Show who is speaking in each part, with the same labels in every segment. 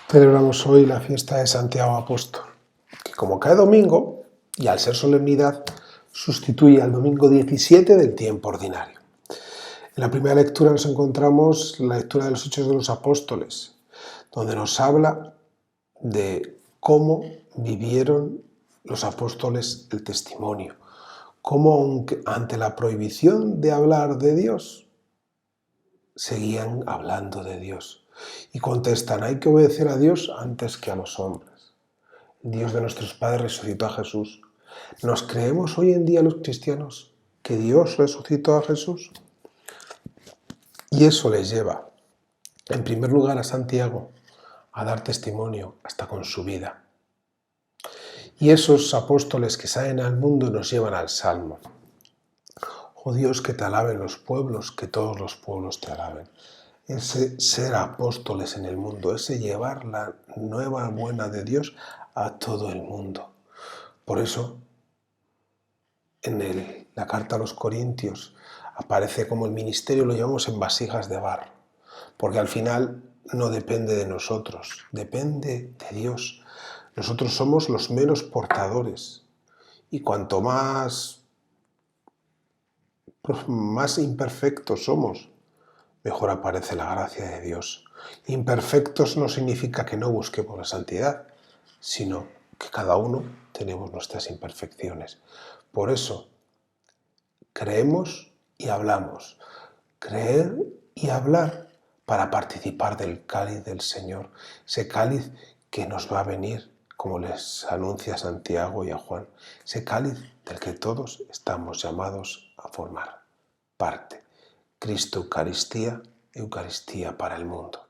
Speaker 1: Celebramos hoy la fiesta de Santiago Apóstol, que como cae domingo, y al ser solemnidad, sustituye al domingo 17 del tiempo ordinario. En la primera lectura nos encontramos la lectura de los Hechos de los Apóstoles, donde nos habla de cómo vivieron los apóstoles el testimonio, cómo ante la prohibición de hablar de Dios, seguían hablando de Dios. Y contestan, hay que obedecer a Dios antes que a los hombres. El Dios de nuestros padres resucitó a Jesús. ¿Nos creemos hoy en día los cristianos que Dios resucitó a Jesús? Y eso les lleva, en primer lugar, a Santiago a dar testimonio hasta con su vida. Y esos apóstoles que salen al mundo nos llevan al Salmo. Oh Dios, que te alaben los pueblos, que todos los pueblos te alaben. Ese ser apóstoles en el mundo, ese llevar la nueva buena de Dios a todo el mundo. Por eso, en la carta a los Corintios aparece como el ministerio lo llevamos en vasijas de barro, porque al final no depende de nosotros, depende de Dios. Nosotros somos los menos portadores y cuanto más imperfectos somos, mejor aparece la gracia de Dios. Imperfectos no significa que no busquemos la santidad, sino que cada uno tenemos nuestras imperfecciones. Por eso, creemos y hablamos. Creer y hablar para participar del cáliz del Señor, ese cáliz que nos va a venir, como les anuncia a Santiago y a Juan, ese cáliz del que todos estamos llamados a formar parte. Cristo Eucaristía, Eucaristía para el mundo.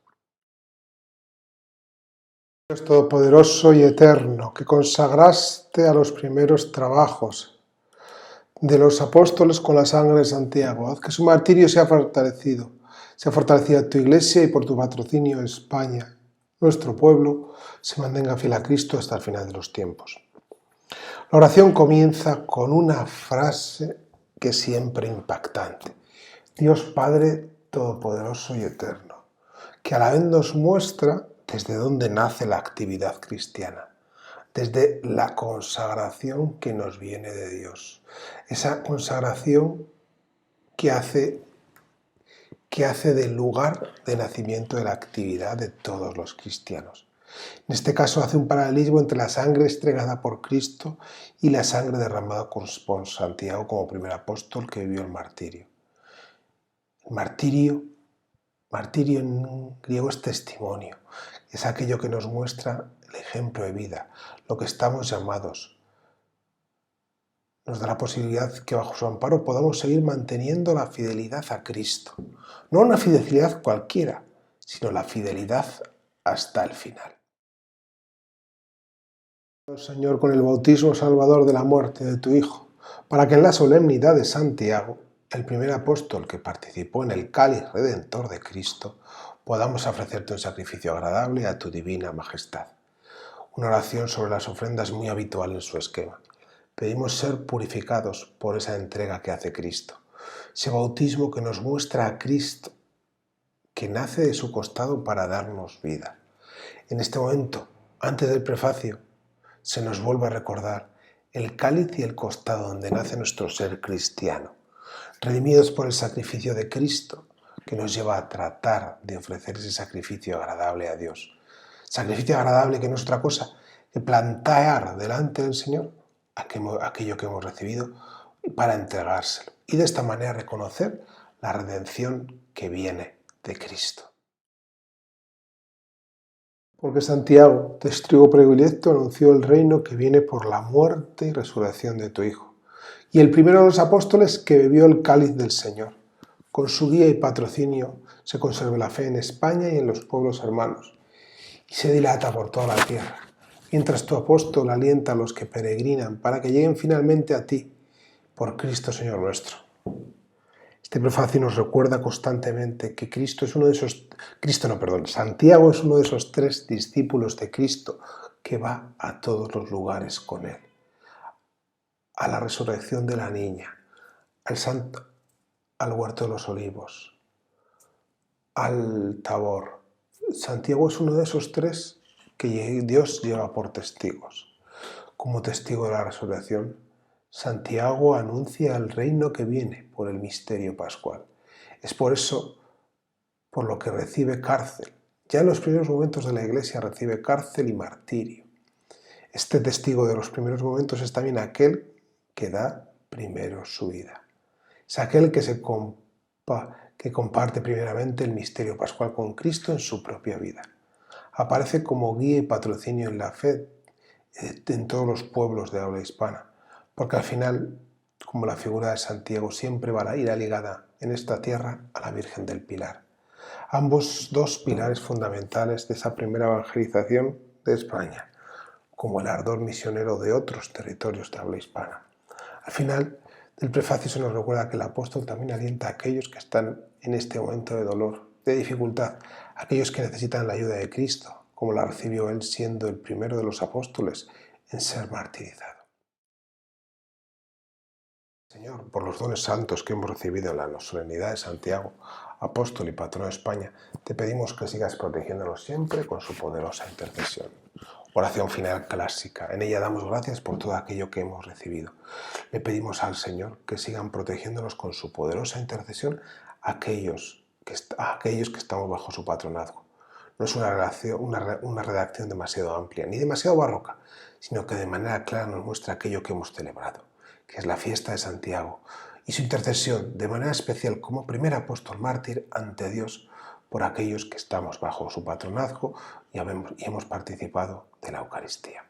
Speaker 1: Dios Todopoderoso y Eterno, que consagraste a los primeros trabajos de los apóstoles con la sangre de Santiago, haz que su martirio sea fortalecida tu Iglesia y por tu patrocinio España, nuestro pueblo, se mantenga fiel a Cristo hasta el final de los tiempos. La oración comienza con una frase que es siempre impactante. Dios Padre Todopoderoso y Eterno, que a la vez nos muestra desde dónde nace la actividad cristiana, desde la consagración que nos viene de Dios. Esa consagración que hace del lugar de nacimiento de la actividad de todos los cristianos. En este caso hace un paralelismo entre la sangre estregada por Cristo y la sangre derramada por Santiago como primer apóstol que vivió el martirio. El martirio en griego es testimonio, es aquello que nos muestra el ejemplo de vida, lo que estamos llamados. Nos da la posibilidad que bajo su amparo podamos seguir manteniendo la fidelidad a Cristo. No una fidelidad cualquiera, sino la fidelidad hasta el final. Señor, con el bautismo salvador de la muerte de tu Hijo, para que en la solemnidad de Santiago, el primer apóstol que participó en el cáliz redentor de Cristo, podamos ofrecerte un sacrificio agradable a tu divina majestad. Una oración sobre las ofrendas muy habitual en su esquema. Pedimos ser purificados por esa entrega que hace Cristo, ese bautismo que nos muestra a Cristo, que nace de su costado para darnos vida. En este momento, antes del prefacio, se nos vuelve a recordar el cáliz y el costado donde nace nuestro ser cristiano, redimidos por el sacrificio de Cristo, que nos lleva a tratar de ofrecer ese sacrificio agradable a Dios. Sacrificio agradable que no es otra cosa que plantar delante del Señor aquello que hemos recibido para entregárselo y de esta manera reconocer la redención que viene de Cristo. Porque Santiago, testigo predilecto, anunció el reino que viene por la muerte y resurrección de tu Hijo, y el primero de los apóstoles que bebió el cáliz del Señor. Con su guía y patrocinio se conserva la fe en España y en los pueblos hermanos, y se dilata por toda la tierra, mientras tu apóstol alienta a los que peregrinan para que lleguen finalmente a ti, por Cristo Señor nuestro. Este prefacio nos recuerda constantemente que Santiago es uno de esos tres discípulos de Cristo que va a todos los lugares con él. A la resurrección de la niña, al huerto de los olivos, al Tabor. Santiago es uno de esos tres que Dios lleva por testigos. Como testigo de la resurrección, Santiago anuncia el reino que viene por el misterio pascual. Es por eso por lo que recibe cárcel. Ya en los primeros momentos de la Iglesia recibe cárcel y martirio. Este testigo de los primeros momentos es también aquel que da primero su vida. Es aquel que comparte primeramente el misterio pascual con Cristo en su propia vida. Aparece como guía y patrocinio en la fe en todos los pueblos de habla hispana, porque al final, como la figura de Santiago, siempre va a ir ligada en esta tierra a la Virgen del Pilar. Ambos dos pilares fundamentales de esa primera evangelización de España, como el ardor misionero de otros territorios de habla hispana. Al final del prefacio se nos recuerda que el apóstol también alienta a aquellos que están en este momento de dolor, de dificultad, aquellos que necesitan la ayuda de Cristo, como la recibió él siendo el primero de los apóstoles en ser martirizado. Señor, por los dones santos que hemos recibido en la solemnidad de Santiago, apóstol y patrono de España, te pedimos que sigas protegiéndonos siempre con su poderosa intercesión. Oración final clásica. En ella damos gracias por todo aquello que hemos recibido. Le pedimos al Señor que sigan protegiéndonos con su poderosa intercesión a aquellos que estamos bajo su patronazgo. No es una redacción demasiado amplia ni demasiado barroca, sino que de manera clara nos muestra aquello que hemos celebrado, que es la fiesta de Santiago, y su intercesión de manera especial como primer apóstol mártir ante Dios por aquellos que estamos bajo su patronazgo y hemos participado de la Eucaristía.